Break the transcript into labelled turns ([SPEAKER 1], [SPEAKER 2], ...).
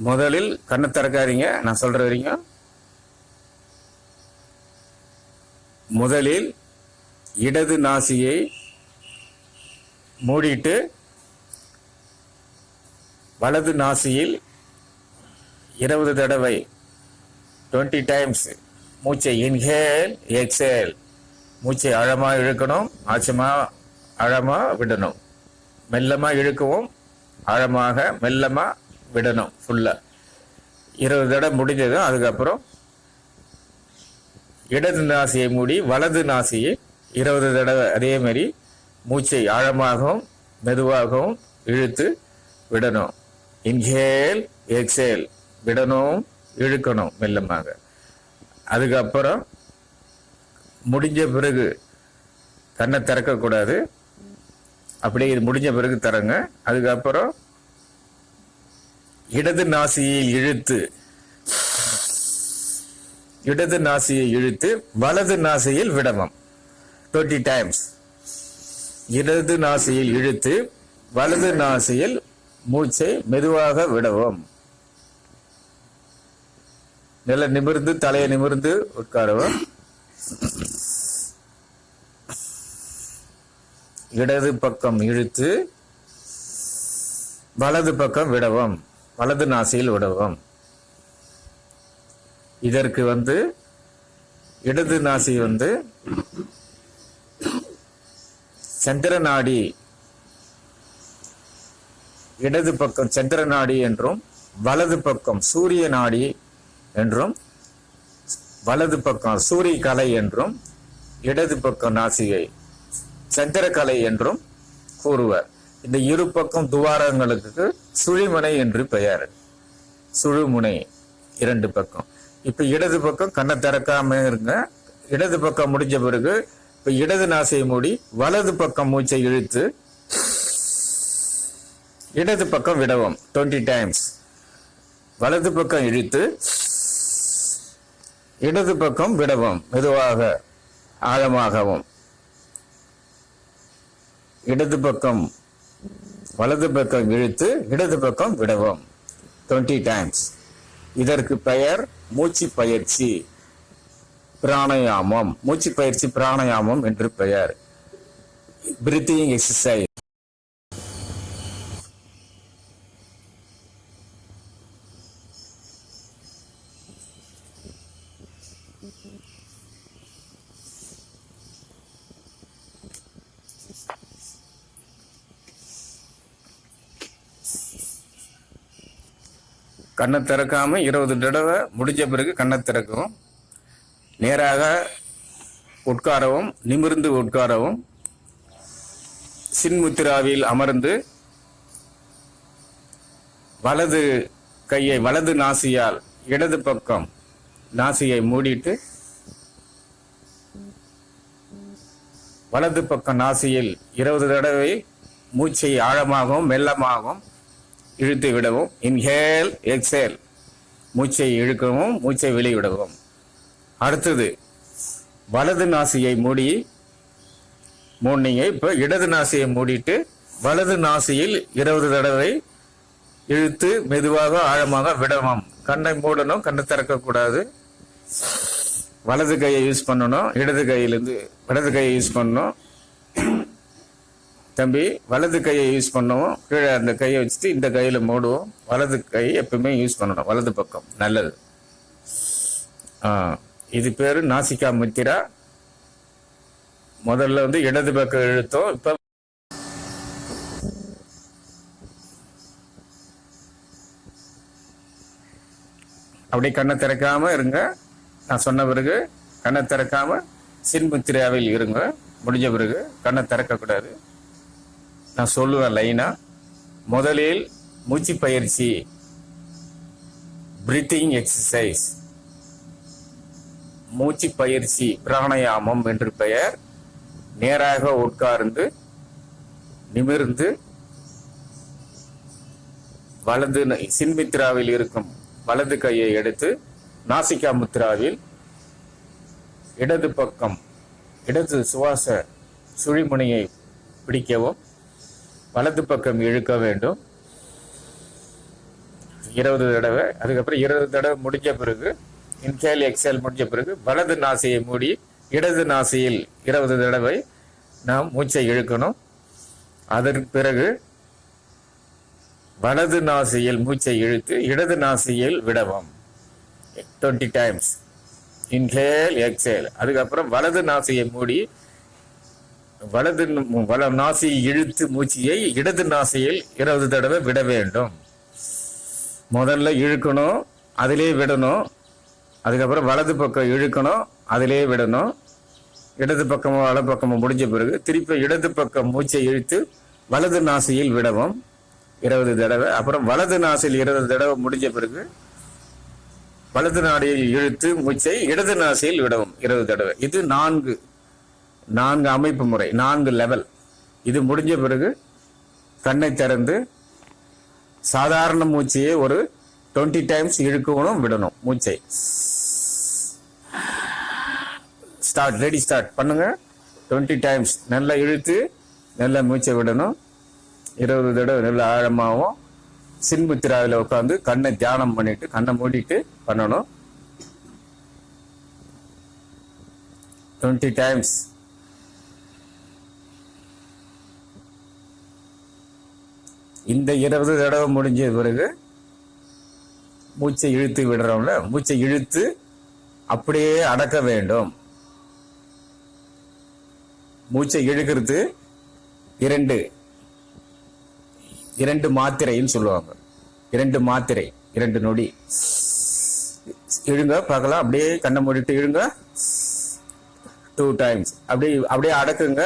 [SPEAKER 1] முதலில் கண்ணை திறக்காதீங்க, நான் சொல்ற வரைக்கும். முதலில் இடது நாசியை மூடிட்டு வலது நாசியில் 20 தடவை 20 டைம்ஸ் மூச்சை இன்ஹேல் எக்ஸேல், மூச்சை ஆழமாக இழுக்கணும், ஆழமாக விடணும். மெல்லமாக இழுக்கவும் ஆழமாக மெல்லமாக விடணும். ஃபுல்லாக 20 தடவை முடிஞ்சதும் அதுக்கப்புறம் இடது நாசியை மூடி வலது நாசியை 20 தடவை அதே மாதிரி மூச்சை ஆழமாகவும் மெதுவாகவும் இழுத்து விடணும். இன்ஹேல் எக்ஸேல், விடணும் இழுக்கணும் மெல்லமாக. அதுக்கப்புறம் முடிஞ்ச பிறகு கண்ணை திறக்கக்கூடாது, அப்படியே இது முடிஞ்ச பிறகு தரங்க. அதுக்கப்புறம் இடது நாசியை இழுத்து வலது நாசியில் விடவும் 20 டைம்ஸ். இடது நாசியில் இழுத்து வலது நாசியில் மூச்சை மெதுவாக விடவும். நல்ல நிமிர்ந்து தலையை நிமிர்ந்து உட்காரவும். இடது பக்கம் இழுத்து வலது பக்கம் விடவும், வலது நாசியில் விடவும். இதற்கு இடது நாசி சந்திர நாடி, இடது பக்கம் சந்திர நாடி என்றும் வலது பக்கம் சூரிய நாடி என்றும் வலது பக்கம் சூரிய கலை என்றும் இடது பக்கம் நாசிகை சந்திரகலை என்றும் கூறுவர். இந்த இரு பக்கம் துவாரங்களுக்கு சுழிமுனை என்று பெயர். சுழுமுனை 2 பக்கம். இப்ப இடது பக்கம் கண்ணை திறக்காம இருங்க. இடது பக்கம் முடிஞ்ச பிறகு இப்ப இடது நாசியை மூடி வலது பக்கம் மூச்சை இழுத்து இடது பக்கம் விடவும் 20 டைம்ஸ். வலது பக்கம் இழுத்து இடது பக்கம் விடவும் மெதுவாக ஆழமாகவும். இடது பக்கம் வலது பக்கம் இழுத்து இடது பக்கம் விடவும் 20 டைம்ஸ். இதற்கு பெயர் மூச்சு பயிற்சி பிராணயாமம். மூச்சு பயிற்சி பிராணயாமம் என்று பெயர். Breathing exercise. கண்ணை திறக்காம 20 தடவை முடிஞ்ச பிறகு கண்ணை திறக்கவும். நேராக உட்காரவும், நிமிர்ந்து உட்காரவும். சின்முத்திராவில் அமர்ந்து வலது கையை வலது நாசியால் இடது பக்கம் நாசியை மூடிட்டு வலது பக்கம் நாசியில் 20 தடவை மூச்சை ஆழமாகவும் மெல்லமாகவும் இழுத்து விடவும். இன்ஹேல் எக்ஸேல், மூச்சை இழுக்கவும் மூச்சை வெளிவிடவும். அடுத்தது வலது நாசியை மூடி மூடினீங்க. இப்போ இடது நாசியை மூடிட்டு வலது நாசியில் 20 தடவை இழுத்து மெதுவாக ஆழமாக விடவும். கண்ணை மூடணும், கண்ணை திறக்கக்கூடாது. வலது கையை யூஸ் பண்ணணும், இடது கையை யூஸ் பண்ணணும். தம்பி, வலது கையை யூஸ் பண்ணுவோம். கீழே அந்த கையை வச்சுட்டு இந்த கையில் மூடுவோம். வலது கை எப்பவுமே யூஸ் பண்ணணும், வலது பக்கம். நல்லது. இது பேரு நாசிகா முத்திரா. முதல்ல இடது பக்கம் இழுத்தோம். இப்ப அப்படியே கண்ணை திறக்காம இருங்க. நான் சொன்ன பிறகு கண்ணை திறக்காம சின்முத்திராவில் இருங்க. முடிஞ்ச பிறகு கண்ணை திறக்கக்கூடாது. நான் சொல்லுவேன் லைனா. முதலில் மூச்சு பயிற்சி பிரீத்திங் எக்ஸசைஸ், மூச்சு பயிற்சி பிராணயாமம் என்று பெயர். நேராக உட்கார்ந்து நிமிர்ந்து வலது சின்முத்திராவில் இருக்கும் வலது கையை எடுத்து நாசிகா முத்திராவில் இடது பக்கம் இடது சுவாச சுழிமுனையை பிடிக்கவும், வலது பக்கம் இழுக்க வேண்டும். 20 தடவை. அதுக்கப்புறம் 20 தடவை முடிஞ்ச பிறகு இன்ஹேல் எக்ஸேல் முடிஞ்ச பிறகு வலது நாசியை மூடி இடது நாசியில் 20 தடவை நாம் மூச்சை இழுக்கணும். அதற்கு பிறகு வலது நாசியில் மூச்சை இழுத்து இடது நாசியில் விடவும் 20 டைம்ஸ். Inhale exhale. அதுக்கப்புறம் வலது நாசியை மூடி வலது நாசியை இழுத்து மூச்சியை இடது நாசியில் 20 தடவை விட வேண்டும். முதல்ல இழுக்கணும், அதிலே விடணும். அதுக்கப்புறம் வலது பக்கம் இழுக்கணும், அதிலே விடணும். இடது பக்கமோ வலது பக்கமோ முடிஞ்ச பிறகு திருப்பி இடது பக்கம் மூச்சை இழுத்து வலது நாசியில் விடவும் 20 தடவை. அப்புறம் வலது நாசியில் 20 தடவை முடிஞ்ச பிறகு வலது நாடியில் இழுத்து மூச்சை இடது நாசியில் விடவும் 20 தடவை. இது நான்கு அமைப்பு முறை, 4 லெவல். இது முடிஞ்ச பிறகு கண்ணை திறந்து சாதாரண மூச்சையே ஒரு 20 டைம்ஸ் இழுக்கணும், விடணும் மூச்சை. ஸ்டார்ட், ரெடி, ஸ்டார்ட் பண்ணுங்க. 20 டைம்ஸ் நல்லா இழுத்து நல்லா மூச்சை விடணும். 20 தடவை நல்லா ஆழமாகவும் சின்முத்திராவில் உட்காந்து கண்ணை தியானம் பண்ணிட்டு கண்ணை மூடிட்டு பண்ணணும். 20 டைம்ஸ். இந்த 20 தடவை முடிஞ்ச பிறகு மூச்சை இழுத்து விடுறோம்ல, மூச்சை இழுத்து அப்படியே அடக்க வேண்டும். மூச்சை இழுக்கிறது இரண்டு மாத்திரைன்னு சொல்லுவாங்க. 2 மாத்திரை, 2 நொடி. இழுங்க பார்க்கலாம். அப்படியே கண்ணை மூடிட்டு இழுங்க 2 டைம்ஸ். அப்படியே அடக்குங்க.